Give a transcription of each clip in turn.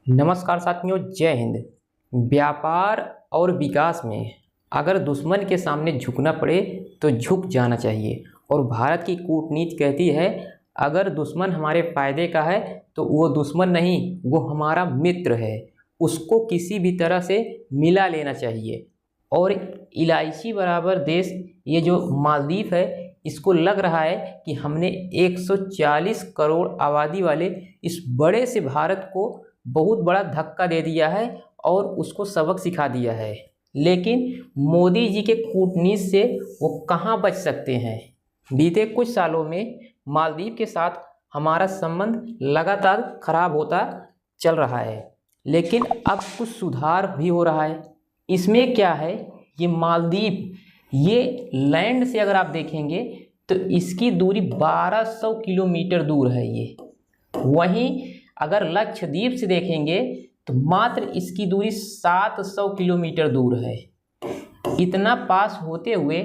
नमस्कार साथियों, जय हिंद। व्यापार और विकास में अगर दुश्मन के सामने झुकना पड़े तो झुक जाना चाहिए। और भारत की कूटनीति कहती है, अगर दुश्मन हमारे फ़ायदे का है तो वो दुश्मन नहीं, वो हमारा मित्र है, उसको किसी भी तरह से मिला लेना चाहिए। और इलायची बराबर देश ये जो मालदीव है, इसको लग रहा है कि हमने 140 करोड़ आबादी वाले इस बड़े से भारत को बहुत बड़ा धक्का दे दिया है और उसको सबक सिखा दिया है। लेकिन मोदी जी के कूटनीति से वो कहाँ बच सकते हैं। बीते कुछ सालों में मालदीव के साथ हमारा संबंध लगातार खराब होता चल रहा है, लेकिन अब कुछ सुधार भी हो रहा है। इसमें क्या है, ये मालदीव ये लैंड से अगर आप देखेंगे तो इसकी दूरी 1200 किलोमीटर दूर है ये। वहीं अगर लक्षद्वीप से देखेंगे तो मात्र इसकी दूरी 700 किलोमीटर दूर है। इतना पास होते हुए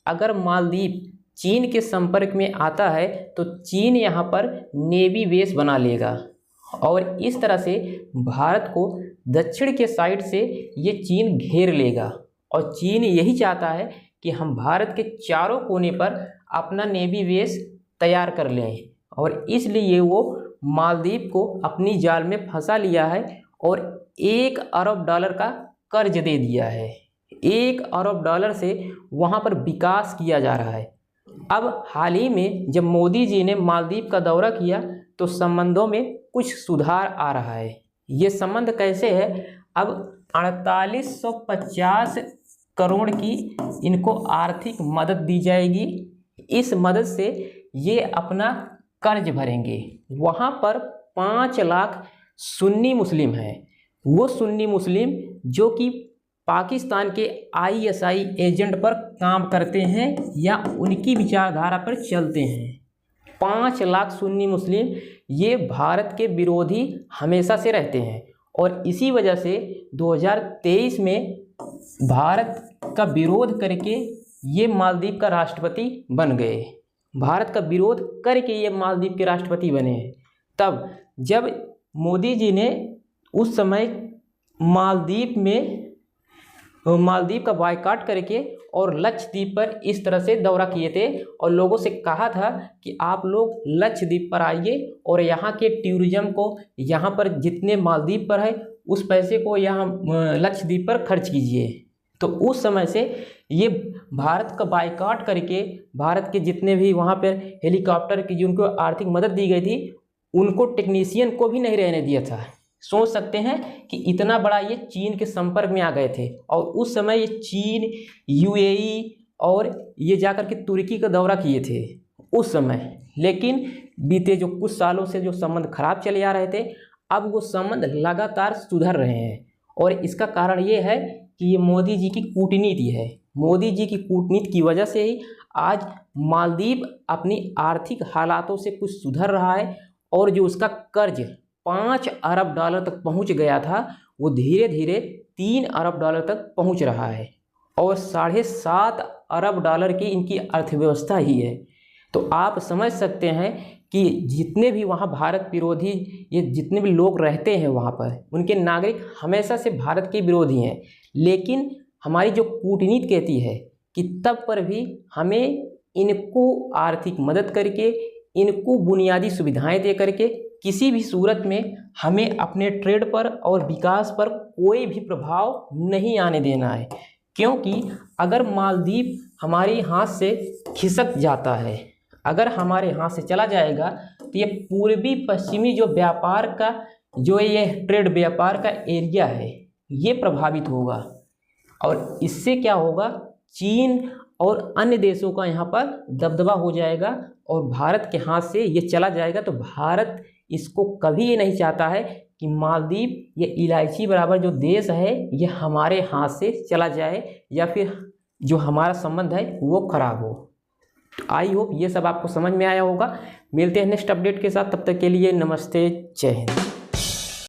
अगर मालदीव चीन के संपर्क में आता है तो चीन यहाँ पर नेवी बेस बना लेगा और इस तरह से भारत को दक्षिण के साइड से ये चीन घेर लेगा। और चीन यही चाहता है कि हम भारत के चारों कोने पर अपना नेवी बेस तैयार कर लें, और इसलिए वो मालदीव को अपनी जाल में फंसा लिया है और $1 अरब का कर्ज दे दिया है। $1 अरब से वहाँ पर विकास किया जा रहा है। अब हाल ही में जब मोदी जी ने मालदीव का दौरा किया तो संबंधों में कुछ सुधार आ रहा है। ये संबंध कैसे है, अब 4850 करोड़ की इनको आर्थिक मदद दी जाएगी। इस मदद से ये अपना कर्ज भरेंगे। वहाँ पर 5 लाख सुन्नी मुस्लिम हैं। वो सुन्नी मुस्लिम जो कि पाकिस्तान के ISI एजेंट पर काम करते हैं या उनकी विचारधारा पर चलते हैं। 5 लाख सुन्नी मुस्लिम ये भारत के विरोधी हमेशा से रहते हैं और इसी वजह से 2023 में भारत का विरोध करके ये मालदीव का राष्ट्रपति बन गए। भारत का विरोध करके ये मालदीव के राष्ट्रपति बने हैं। तब जब मोदी जी ने उस समय मालदीव का बायकॉट करके और लक्षद्वीप पर इस तरह से दौरा किए थे और लोगों से कहा था कि आप लोग लक्षद्वीप पर आइए और यहाँ के टूरिज्म को, यहाँ पर जितने मालदीव पर है उस पैसे को यहाँ लक्षद्वीप पर खर्च कीजिए। तो उस समय से ये भारत का बायकॉट करके भारत के जितने भी वहाँ पर हेलीकॉप्टर की जिनको आर्थिक मदद दी गई थी उनको, टेक्नीशियन को भी नहीं रहने दिया था। सोच सकते हैं कि इतना बड़ा ये चीन के संपर्क में आ गए थे और उस समय ये चीन, UAE और ये जाकर के तुर्की का दौरा किए थे उस समय। लेकिन बीते जो कुछ सालों से जो संबंध खराब चले आ रहे थे, अब वो संबंध लगातार सुधर रहे हैं। और इसका कारण ये है कि ये मोदी जी की कूटनीति है। मोदी जी की कूटनीति की वजह से ही आज मालदीव अपनी आर्थिक हालातों से कुछ सुधर रहा है और जो उसका कर्ज $5 अरब तक पहुंच गया था वो धीरे धीरे $3 अरब तक पहुंच रहा है और $7.5 अरब की इनकी अर्थव्यवस्था ही है। तो आप समझ सकते हैं कि जितने भी वहाँ भारत विरोधी ये जितने भी लोग रहते हैं वहाँ पर, उनके नागरिक हमेशा से भारत के विरोधी हैं। लेकिन हमारी जो कूटनीति कहती है कि तब पर भी हमें इनको आर्थिक मदद करके, इनको बुनियादी सुविधाएं दे करके किसी भी सूरत में हमें अपने ट्रेड पर और विकास पर कोई भी प्रभाव नहीं आने देना है। क्योंकि अगर मालदीव हमारे हाथ से खिसक जाता है, अगर हमारे हाथ से चला जाएगा तो ये पूर्वी पश्चिमी जो व्यापार का, जो ये ट्रेड व्यापार का एरिया है, ये प्रभावित होगा। और इससे क्या होगा, चीन और अन्य देशों का यहाँ पर दबदबा हो जाएगा और भारत के हाथ से ये चला जाएगा। तो भारत इसको कभी ये नहीं चाहता है कि मालदीव ये इलायची बराबर जो देश है ये हमारे हाथ से चला जाए या फिर जो हमारा संबंध है वो खराब हो। आई होप ये सब आपको समझ में आया होगा। मिलते हैं नेक्स्ट अपडेट के साथ, तब तक के लिए नमस्ते, जय हिंद।